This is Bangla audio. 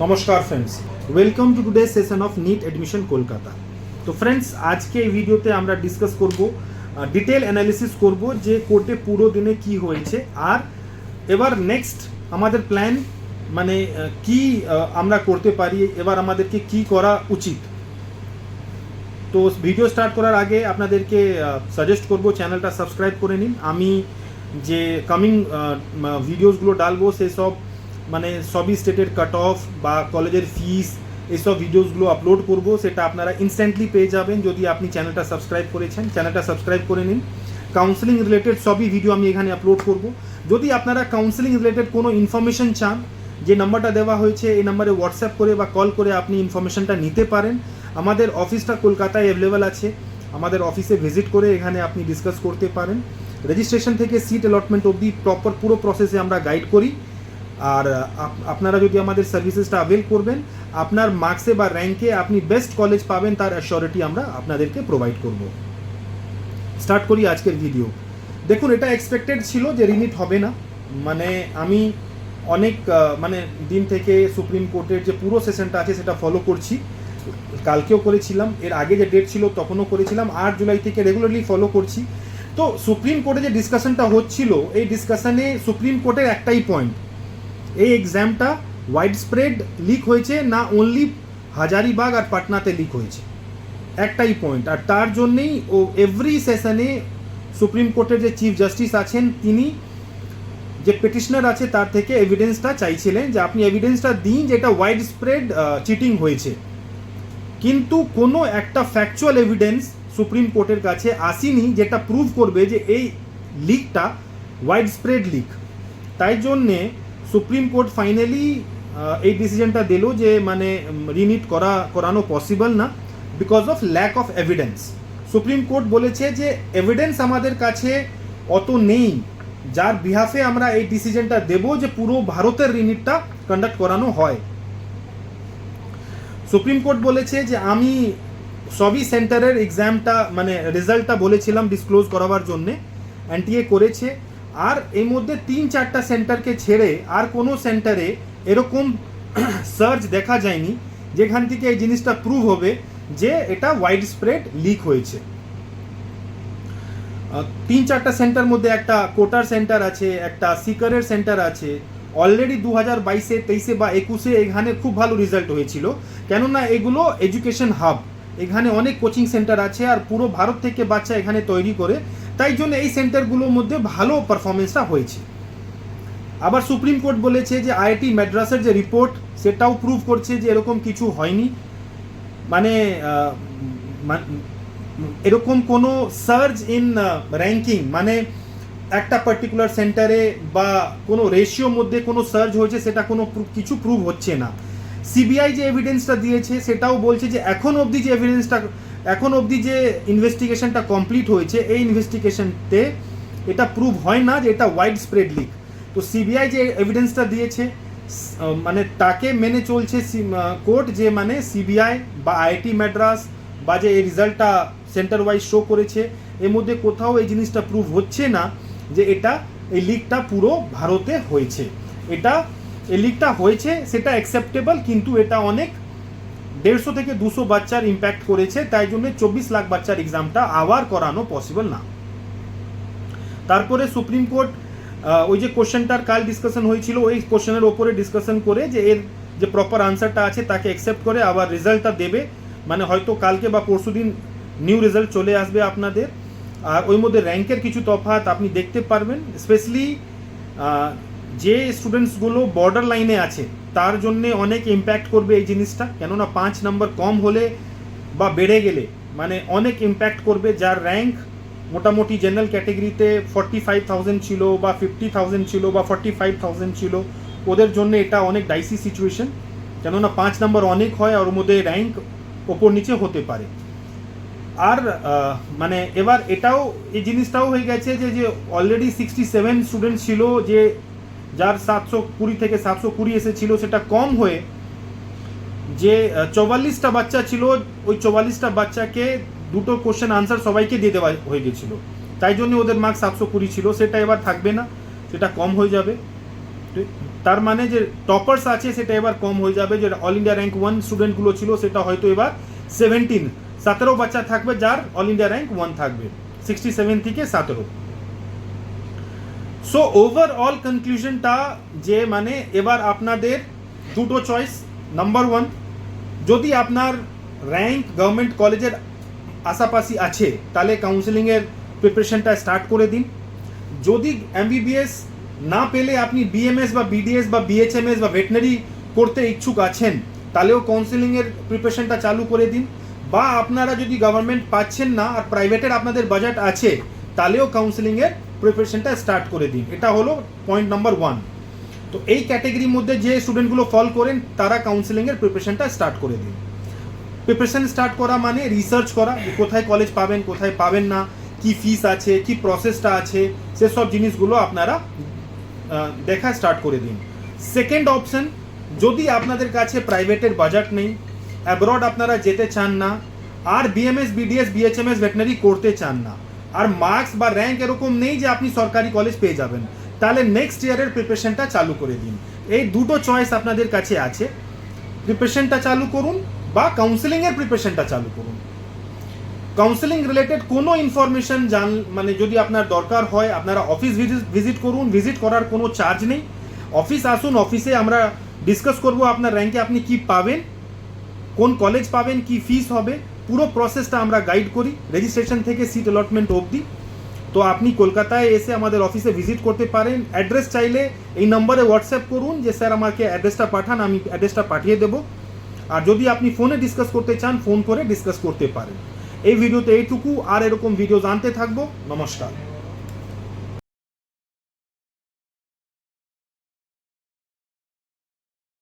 নমস্কার friends, welcome to today session of NEET admission Kolkata. তো ফ্রেন্ডস, আজকে এই ভিডিওতে আমরা ডিসকাস করব, ডিটেল অ্যানালিসিস করব যে কোর্টে পুরো দিনে কি হয়েছে, আর এবার নেক্সট আমাদের প্ল্যান মানে কি আমরা করতে পারি, এবার আমাদেরকে কি করা উচিত। তো ভিডিও স্টার্ট করার আগে আপনাদেরকে সাজেস্ট করব চ্যানেলটা সাবস্ক্রাইব করে নিন। আমি যে কামিং ভিডিওসগুলো ডালবো সেসব মানে সবই স্টেটের কাট অফ বা কলেজের ফিস এইসব ভিডিওসগুলো আপলোড করব, সেটা আপনারা ইনস্ট্যান্টলি পেয়ে যাবেন যদি আপনি চ্যানেলটা সাবস্ক্রাইব করেছেন। চ্যানেলটা সাবস্ক্রাইব করে নিন। কাউন্সেলিং রিলেটেড সবই ভিডিও আমি এখানে আপলোড করব। যদি আপনারা কাউন্সেলিং রিলেটেড কোনো ইনফরমেশন চান, যে নাম্বারটা দেওয়া হয়েছে এই নাম্বারে হোয়াটসঅ্যাপ করে বা কল করে আপনি ইনফরমেশনটা নিতে পারেন। আমাদের অফিসটা কলকাতায় অ্যাভেলেবেল আছে, আমাদের অফিসে ভিজিট করে এখানে আপনি ডিসকাস করতে পারেন। রেজিস্ট্রেশন থেকে সিট অ্যালটমেন্ট অবধি প্রপার পুরো প্রসেসে আমরা গাইড করি। আর আপনারা যদি আমাদের সার্ভিসেসটা অ্যাভেল করবেন, আপনার মার্কসে বা র্যাঙ্কে আপনি বেস্ট কলেজ পাবেন তার অ্যাসিওরিটি আমরা আপনাদেরকে প্রোভাইড করব। স্টার্ট করি আজকের ভিডিও। দেখুন, এটা এক্সপেক্টেড ছিল যে রিনিট হবে না। মানে আমি অনেক দিন থেকে সুপ্রিম কোর্টের যে পুরো সেশনটা আছে সেটা ফলো করছি। কালকেও করেছিলাম, এর আগে যে ডেট ছিল তখনও করেছিলাম, 8 জুলাই থেকে রেগুলারলি ফলো করছি। তো সুপ্রিম কোর্টে যে ডিসকাশনটা হচ্ছিল, এই ডিসকাশনে সুপ্রিম কোর্টের একটাই পয়েন্ট, এই এক্সামটা ওয়াইড স্প্রেড লিক হয়েছে না অনলি হাজারিবাগ আর পাটনাতে লিক হয়েছে, একটাই পয়েন্ট। আর তার জন্যেই ও এভরি সেশনে সুপ্রিম কোর্টের যে চিফ জাস্টিস আছেন তিনি যে পিটিশনার আছে তার থেকে এভিডেন্সটা চাইছিলেন যে আপনি এভিডেন্সটা দিন যে এটা ওয়াইড স্প্রেড চিটিং হয়েছে। কিন্তু কোনো একটা ফ্যাকচুয়াল এভিডেন্স সুপ্রিম কোর্টের কাছে আসেনি যেটা প্রুভ করবে যে এই লিকটা ওয়াইড স্প্রেড লিক। তাই জন্যে সুপ্রিম কোর্ট ফাইনালি এই ডিসিশনটা দিল যে মানে রিনিট করানো পসিবল না, because of lack of evidence. Supreme court বলেছে যে এভিডেন্স আমাদের কাছে অত নেই যার বিহাফে আমরা এই ডিসিশনটা দেব যে পুরো ভারতের রিনিটটা কন্ডাক্ট করানো হয়। সুপ্রিম কোর্ট বলেছে যে আমি সবই সেন্টারের এক্সামটা মানে রেজাল্টটা বলেছিলাম ডিসক্লোজ করাবার জন্যে, এনটিএ করেছে। আর এর মধ্যে 3-4টা সেন্টারকে ছেড়ে আর কোনো সেন্টারে এরকম সার্চ দেখা যায়নি যেখান থেকে এই জিনিসটা প্রুভ হবে যে এটা ওয়াইড স্প্রেড লিক হয়েছে। 3-4টা সেন্টার মধ্যে একটা কোটার সেন্টার আছে, একটা সিকারের সেন্টার আছে। অলরেডি 2022-এ 23-এ বা 21-এ এখানে খুব ভালো রেজাল্ট হয়েছিল, কেননা এগুলো এডুকেশন হাব, এখানে অনেক কোচিং সেন্টার আছে আর পুরো ভারত থেকে বাচ্চা এখানে তৈরি করে, তাই জন্য এই সেন্টারগুলোর মধ্যে ভালো পারফরমেন্সটা হয়েছে। আবার সুপ্রিম কোর্ট বলেছে যে আইআইটি মাদ্রাসের যে রিপোর্ট সেটাও প্রুভ করছে যে এরকম কিছু হয়নি, মানে এরকম কোনো সার্চ ইন র্যাঙ্কিং মানে একটা পার্টিকুলার সেন্টারে বা কোনো রেশিওর মধ্যে কোনো সার্চ হয়েছে সেটা কোনো কিছু প্রুভ হচ্ছে না। সিবিআই যে এভিডেন্সটা দিয়েছে সেটাও বলছে যে এখন অবধি যে ইনভেস্টিগেশনটা কমপ্লিট হয়েছে এই ইনভেস্টিগেশনতে এটা প্রুভ হয় না যে এটা ওয়াইড স্প্রেড লিক। তো সিবিআই যে এভিডেন্সটা দিয়েছে মানে তাকে মেনে চলছে কোর্ট, যে মানে সিবিআই বা আইআইটি মাদ্রাস বা যে এই রেজাল্টটা সেন্টার ওয়াইজ শো করেছে এর মধ্যে কোথাও এই জিনিসটা প্রুভ হচ্ছে না যে এই লিকটা পুরো ভারতে হয়েছে। এই লিকটা হয়েছে সেটা অ্যাকসেপ্টেবল, কিন্তু এটা অনেক 150 থেকে 200 বাচ্চার ইম্প্যাক্ট করেছে, তাই জন্য 24 লাখ বাচ্চার এক্সামটা আবার করানো পসিবল না। তারপরে সুপ্রিম কোর্ট ওই যে কোশ্চেনটার কাল ডিসকাশন হয়েছিল ওই কোশ্চেনের ওপরে ডিসকাশন করে যে এর যে প্রপার আনসারটা আছে তাকে অ্যাকসেপ্ট করে আবার রেজাল্টটা দেবে, মানে হয়তো কালকে বা পরশুদিন নিউ রেজাল্ট চলে আসবে আপনাদের। আর ওই মধ্যে র্যাঙ্কের কিছু তফাৎ আপনি দেখতে পারবেন, স্পেশালি যে স্টুডেন্টসগুলো বর্ডার লাইনে আছে তার জন্য অনেক ইম্প্যাক্ট করবে এই জিনিসটা, কেননা 5 নম্বর কম হলে বা বেড়ে গেলে মানে অনেক ইম্প্যাক্ট করবে। যার র্যাঙ্ক মোটামুটি জেনারেল ক্যাটেগরিতে 45,000 ছিল বা 50,000 ছিল বা 45,000 ছিল, ওদের জন্য এটা অনেক ডাইসি সিচুয়েশন, কেননা 5 নম্বর অনেক হয় আর ওর মধ্যে র্যাঙ্ক ওপর নিচে হতে পারে। আর মানে এবার এটাও এই জিনিসটাও হয়ে গেছে যে অলরেডি 67 স্টুডেন্ট ছিল, যে যার 720 থেকে 720 এসেছিল সেটা কম হয়ে যে 44টা বাচ্চা ছিল, ওই 44টা বাচ্চাকে দুটো কোশ্চেন আনসার সবাইকে দিয়ে দেওয়া হয়ে গেছিলো, তাই জন্য ওদের মার্কস 720 ছিল, সেটা এবার থাকবে না, সেটা কম হয়ে যাবে। তার মানে যে টপার্স আছে সেটা এবার কম হয়ে যাবে, যে অল ইন্ডিয়া র্যাঙ্ক 1 স্টুডেন্টগুলো ছিল সেটা হয়তো এবার 17 বাচ্চা থাকবে যার অল ইন্ডিয়া র্যাঙ্ক 1 থাকবে, 67 থেকে 17। সো ওভারঅল কনক্লুশনটা যে মানে এবার আপনাদের দুটো চয়েস। নাম্বার 1, যদি আপনার র্যাঙ্ক গভর্নমেন্ট কলেজের আশাপাশি আছে তাহলে কাউন্সেলিংয়ের প্রিপারেশনটা স্টার্ট করে দিন। যদি এমবিবিএস না পেলে আপনি বিএমএস বা বিডিএস বা বিএচএমএস বা ভেটেনারি করতে ইচ্ছুক আছেন তাহলেও কাউন্সেলিংয়ের প্রিপারেশনটা চালু করে দিন। বা আপনারা যদি গভর্নমেন্ট পাচ্ছেন না আর প্রাইভেটের আপনাদের বাজেট আছে তাহলেও কাউন্সেলিংয়ের প্রিপারেশনটা স্টার্ট করে দিন। এটা হলো পয়েন্ট নাম্বার 1। তো এই ক্যাটেগরির মধ্যে যে স্টুডেন্টগুলো ফল করেন তারা কাউন্সেলিংয়ের প্রিপারেশনটা স্টার্ট করে দিন। প্রিপারেশন স্টার্ট করা মানে রিসার্চ করা, কোথায় কলেজ পাবেন কোথায় পাবেন না, কি ফিস আছে, কি প্রসেসটা আছে, সেসব জিনিসগুলো আপনারা দেখা স্টার্ট করে দিন। সেকেন্ড অপশন, যদি আপনাদের কাছে প্রাইভেটের বাজেট নেই, অ্যাব্রড আপনারা যেতে চান না, আর বিএমএস বিডিএস বিএচএমএস ভেটেনারি করতে চান না, আর মার্কস বা র্যাঙ্ক এরকম নেই যে আপনি সরকারি কলেজ পেয়ে যাবেন, তাহলে নেক্সট ইয়ারের প্রিপারেশনটা চালু করে দিন। এই দুটো চয়েস আপনাদের কাছে আছে, প্রিপারেশনটা চালু করুন বা কাউন্সেলিংয়ের প্রিপারেশনটা চালু করুন। কাউন্সেলিং রিলেটেড কোনো ইনফরমেশন মানে যদি আপনার দরকার হয় আপনারা অফিস ভিজিট করুন, ভিজিট করার কোনো চার্জ নেই। অফিস আসুন, অফিসে আমরা ডিসকাস করব আপনার র্যাঙ্কে আপনি কি পাবেন, কোন কলেজ পাবেন, কি ফিস হবে, পুরো প্রসেসটা আমরা গাইড করি রেজিস্ট্রেশন থেকে সিট অ্যালটমেন্ট অবধি। তো আপনি কলকাতায় এসে আমাদের অফিসে ভিজিট করতে পারেন। অ্যাড্রেস চাইলে এই নম্বরে হোয়াটসঅ্যাপ করুন যে স্যার আমাকে অ্যাড্রেসটা পাঠান, আমি অ্যাড্রেসটা পাঠিয়ে দেবো। আর যদি আপনি ফোনে ডিসকাস করতে চান ফোন করে ডিসকাস করতে পারেন। এই ভিডিওতে এইটুকু, আর এরকম ভিডিও জানতে থাকবো। নমস্কার।